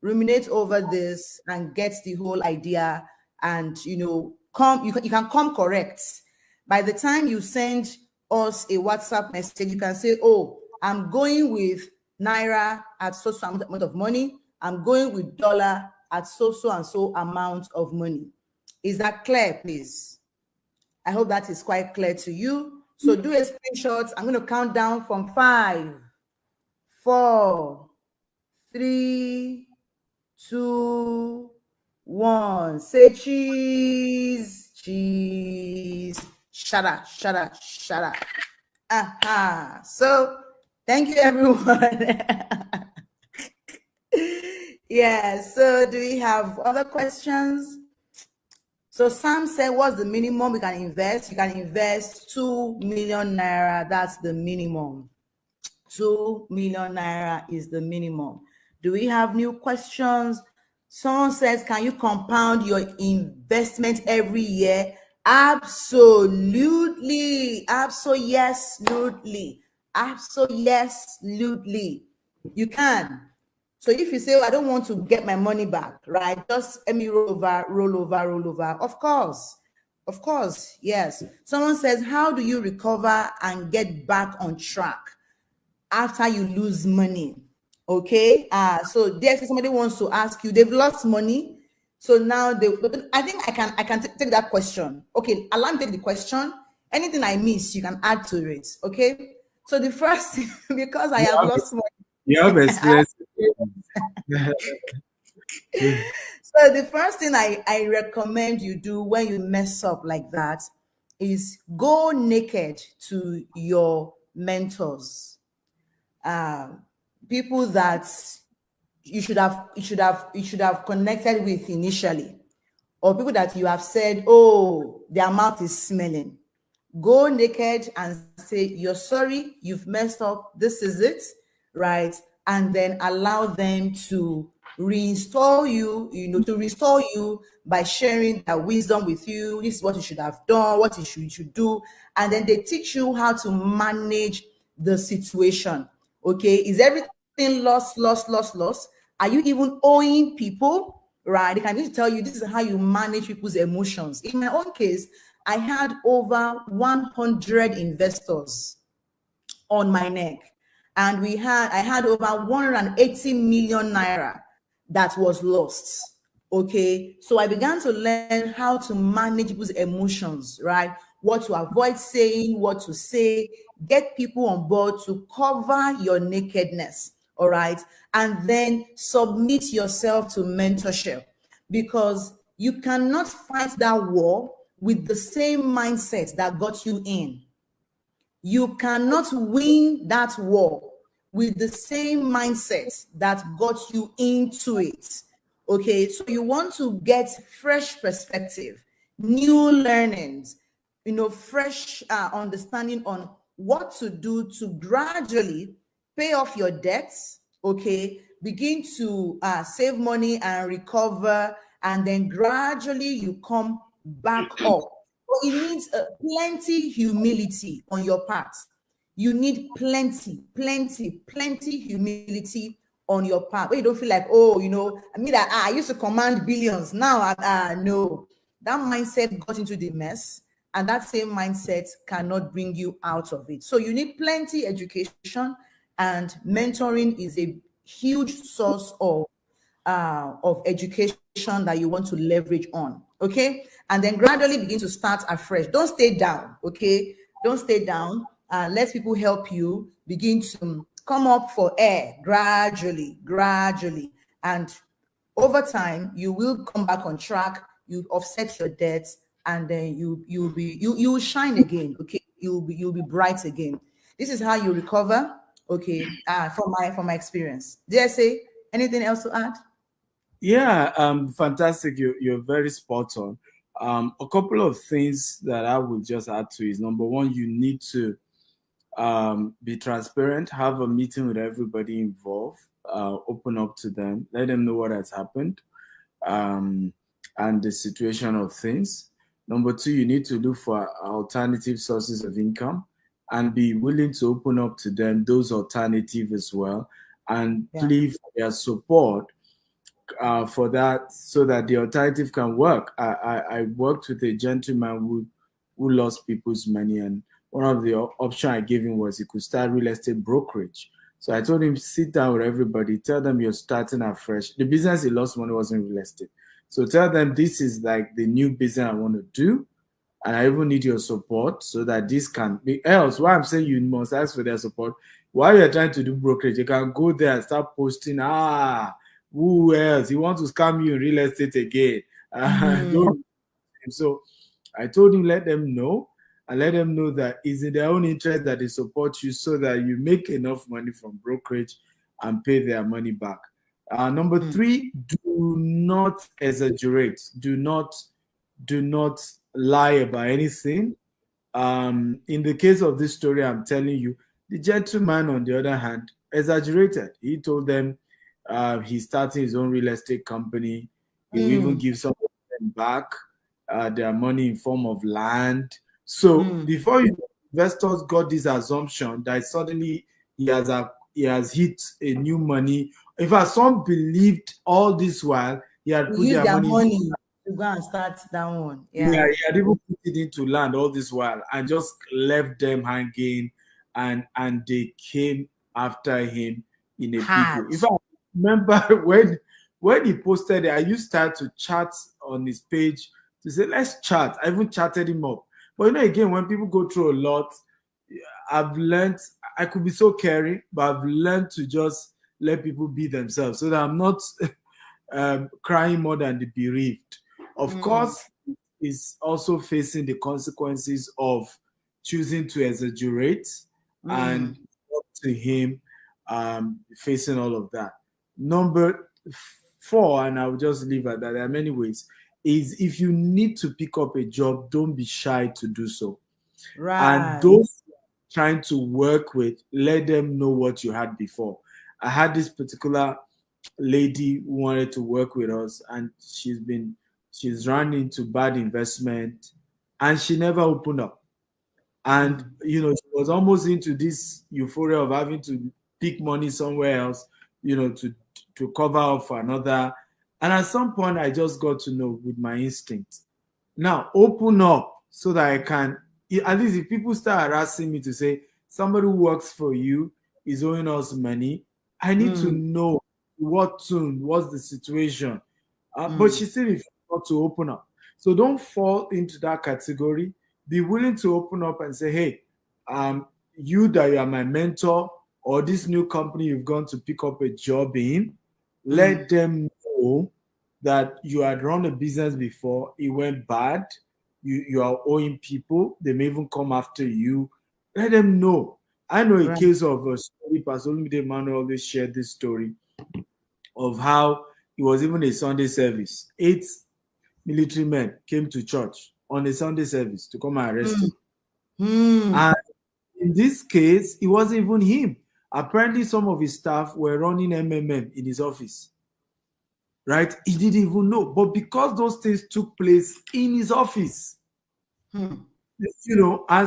ruminate over this and get the whole idea and, you can come correct. By the time you send us a WhatsApp message, you can say, oh, I'm going with Naira at so amount of money. I'm going with dollar at so and so amount of money. Is that clear, please? I hope that is quite clear to you. So do a screenshot. I'm going to count down from 5, 4, 3, 2, 1. Say cheese, cheese. Shut up, shut up, shut up. Aha. So thank you, everyone. Yeah, so do we have other questions? So Sam said, what's the minimum we can invest? You can invest 2 million naira. That's the minimum. 2 million naira is the minimum. Do we have new questions? Someone says, can you compound your investment every year? Absolutely. Absolutely. Absolutely. You can. So if you say, oh, I don't want to get my money back, right? Just let me roll over, roll over, roll over. Of course. Of course. Yes. Someone says, how do you recover and get back on track after you lose money? Okay. So there somebody wants to ask you, they've lost money. So now I think I can take that question. Okay, allow me to take the question. Anything I miss, you can add to it. Okay. So the first thing, because I You have have lost money. you have experience. So the first thing I recommend you do when you mess up like that is go naked to your mentors, people that you should have connected with initially, or people that you have said, oh, their mouth is smelling. Go naked and say, you're sorry, you've messed up, this is it, right? And then allow them to reinstall you, to restore you by sharing their wisdom with you. This is what you should have done, what you should do. And then they teach you how to manage the situation. Okay, is everything Everything lost. Are you even owing people? Right? They can just tell you this is how you manage people's emotions. In my own case, I had over 100 investors on my neck. And I had over 180 million naira that was lost. Okay. So I began to learn how to manage people's emotions, right? What to avoid saying, what to say, get people on board to cover your nakedness. All right. And then submit yourself to mentorship, because you cannot fight that war with the same mindset that got you in. You cannot win that war with the same mindset that got you into it. Okay, so you want to get fresh perspective, new learnings, fresh understanding on what to do to gradually pay off your debts. Okay, begin to save money and recover, and then gradually you come back up. But it needs plenty humility on your part. You need plenty humility on your part. Where you don't feel like, oh, I mean that I used to command billions. Now, no, that mindset got into the mess, and that same mindset cannot bring you out of it. So you need plenty education, and mentoring is a huge source of education that you want to leverage on. Okay, and then gradually begin to start afresh. Don't stay down. Okay, don't stay down. Let people help you begin to come up for air gradually, and over time you will come back on track. You offset your debts, and then you will shine again. Okay, you'll be bright again. This is how you recover. Okay, from my experience. Did I say anything else to add? Yeah, fantastic. You're very spot on. A couple of things that I would just add to is number one, you need to be transparent, have a meeting with everybody involved, open up to them, let them know what has happened, um, and the situation of things. Number two, you need to look for alternative sources of income and be willing to open up to them those alternatives as well, and Yeah. plead for their support for that, so that the alternative can work. I worked with a gentleman who lost people's money, and one of the options I gave him was he could start real estate brokerage. So I told him, sit down with everybody, tell them you're starting afresh. The business he lost money wasn't real estate. So tell them this is like the new business I want to do, and I even need your support so that this can be. Else, why I'm saying you must ask for their support. While you're trying to do brokerage, you can go there and start posting, who else? He wants to scam you in real estate again. Don't. So I told him, let them know, and let them know that it's in their own interest that they support you, so that you make enough money from brokerage and pay their money back. Number three, do not exaggerate. Do not lie about anything. In the case of this story I'm telling you, the gentleman, on the other hand, exaggerated. He told them he's starting his own real estate company. He will even give some of them back their money in form of land. So before investors got this assumption that suddenly he has hit a new money. In fact, some believed all this while he had put Use their their money. money to go and start that one. Yeah, he had even put it into land all this while and just left them hanging, and they came after him in a big way. Hard. If I remember when he posted it, I used to chat on his page to say, let's chat. I even chatted him up. But again, when people go through a lot, I've learned I could be so caring, but I've learned to just let people be themselves so that I'm not crying more than the bereaved. Of course, is also facing the consequences of choosing to exaggerate, and up to him facing all of that. Number four, and I'll just leave at that. There are many ways. Is if you need to pick up a job, don't be shy to do so. Right. And those trying to work with, let them know what you had before. I had this particular lady who wanted to work with us, and she's run into bad investment, and she never opened up. And she was almost into this euphoria of having to pick money somewhere else, to cover up for another. And at some point, I just got to know with my instinct. Now, open up so that I can, at least if people start harassing me to say, somebody who works for you is owing us money, I need to know what tune, what's the situation. But she still refused not to open up. So don't fall into that category. Be willing to open up and say, hey, you that you are my mentor, or this new company you've gone to pick up a job in, let them know that you had run a business before, it went bad, you are owing people, they may even come after you. Let them know. I know a case of a story, Pastor Olumide Emmanuel always shared this story of how it was even a Sunday service. 8 military men came to church on a Sunday service to come and arrest him. And in this case, it wasn't even him. Apparently, some of his staff were running MMM in his office. Right? He didn't even know. But because those things took place in his office, and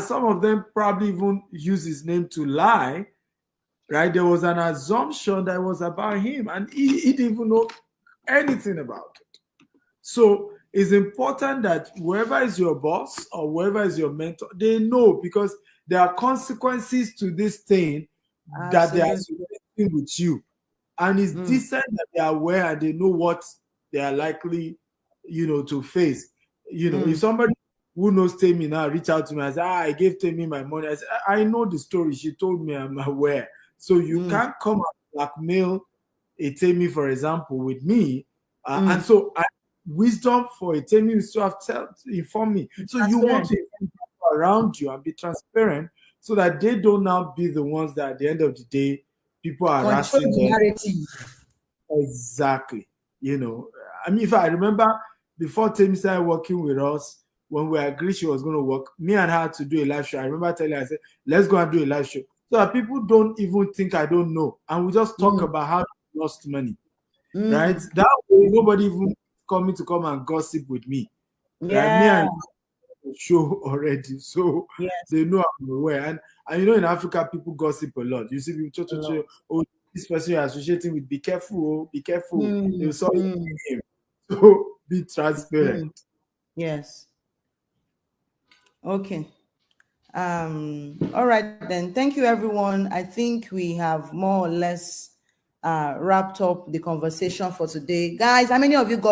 some of them probably even used his name to lie, right? There was an assumption that it was about him, and he didn't even know anything about it. So it's important that whoever is your boss or whoever is your mentor, they know, because there are consequences to this thing that they are associating with you. And it's decent that they are aware and they know what they are likely, to face. If somebody who knows Temi now reach out to me and say, I gave Temi my money, I say, I know the story. She told me, I'm aware. So you can't come and blackmail a Temi, for example, with me. And so wisdom for a Temi is to have inform me. So you want to inform people around you and be transparent so that they don't now be the ones that at the end of the day, people are harassing them. Narrative. Exactly. If I remember before Temi started working with us, when we agreed she was going to work, me and her had to do a live show. I remember telling her, I said, let's go and do a live show. So that people don't even think I don't know. And we just talk about how we lost money. Right? That way, nobody even come and gossip with me. Yeah. Right? Me and show already. So they know I'm aware. And in Africa, people gossip a lot. You see people, oh, this person you're associating with, be careful, be careful. They'll saw him. So be transparent. Yes. Okay. All right then. Thank you, everyone. I think we have more or less wrapped up the conversation for today. Guys, how many of you got